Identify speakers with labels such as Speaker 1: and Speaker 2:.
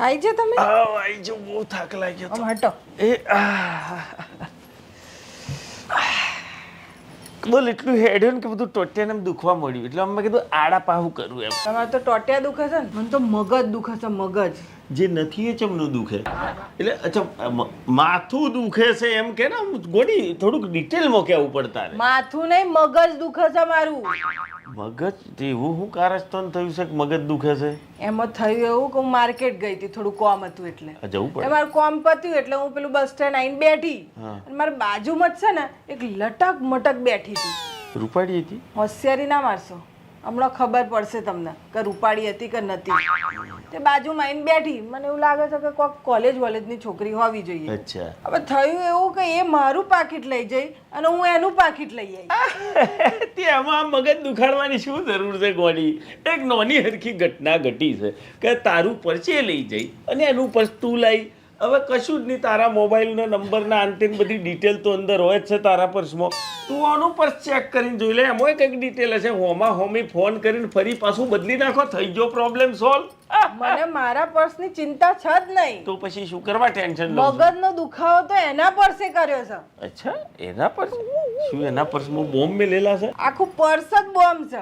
Speaker 1: આઈ છે તમે?
Speaker 2: આઈ જો બહુ થાક લાગ્યો તો.
Speaker 1: આમ હટો.
Speaker 2: બોલ એટલું હેડ્યું ને કે બધું ટોટિયાને દુખવા મળ્યું એટલે મેં કીધું આડા પાહું કરું એમ.
Speaker 1: તમારે તો ટોટિયા દુખે છે ને, મને તો મગજ દુખે છે, મગજ.
Speaker 2: જે નથી એ ચમનું દુખે એટલે અચ્છા માથું દુખે છે એમ કે ને ગોડી થોડુંક ડિટેલમાં કહેવું પડતા રે.
Speaker 1: માથું નહીં, મગજ દુખે છે મારું.
Speaker 2: મગજ એવું શું કારસ્થાન થયું છે કે મગજ દુખે છે?
Speaker 1: એમાં થયું એવું કે હું માર્કેટ ગઈ હતી, થોડું કોમ હતું એટલે.
Speaker 2: જવું પડે.
Speaker 1: મારું કોમ પત્યું એટલે હું પેલું બસ સ્ટેન્ડ આવીને બેઠી. અને મારી બાજુમાં જ છે ને એક લટક મટક બેઠી હતી.
Speaker 2: રૂપાળી હતી?
Speaker 1: હોશિયારી ના મારશો, હમણાં ખબર પડશે તમને કે રૂપાળી હતી કે નથી. તે બાજુમાં આવીને બેઠી, મને એવું લાગે છે કે કોઈક કોલેજની છોકરી હોવી જોઈએ.
Speaker 2: અચ્છા.
Speaker 1: હવે થયું એવું કે એ મારું પાકીટ લઈ જઈ અને હું એનું પાકીટ લઈ આવી.
Speaker 2: તેમાં મગજ દુખાડવાની શું જરૂર છે ગોડી? એક નાની હરખી ઘટના ઘટી છે કે તારું પરચે લઈ જઈ અને એનું પર્સ તું લઈ. હવે કશું જ નહીં, તારા મોબાઈલના નંબરના અંતે બધી ડિટેલ તો અંદર હોય જ છે તારા પર્સમાં. તું આનું પર્સ ચેક કરીને જોઈ લે, એમાં કંઈક ડિટેલ હશે. હોમી ફોન કરીને ફરી પાછું બદલી નાખો, થઈ ગયો પ્રોબ્લેમ સોલ્વ.
Speaker 1: મને મારા પર્સની ચિંતા છે જ નહીં.
Speaker 2: તો પછી શું કરવા ટેન્શન લો?
Speaker 1: મગજનો દુખાવો તો એના પર્સે કર્યો છે.
Speaker 2: અચ્છા, એના પર્સ? શું એના પર્સમાં બોમ્બ મેલેલા છે?
Speaker 1: આખું પર્સ જ બોમ્બ છે.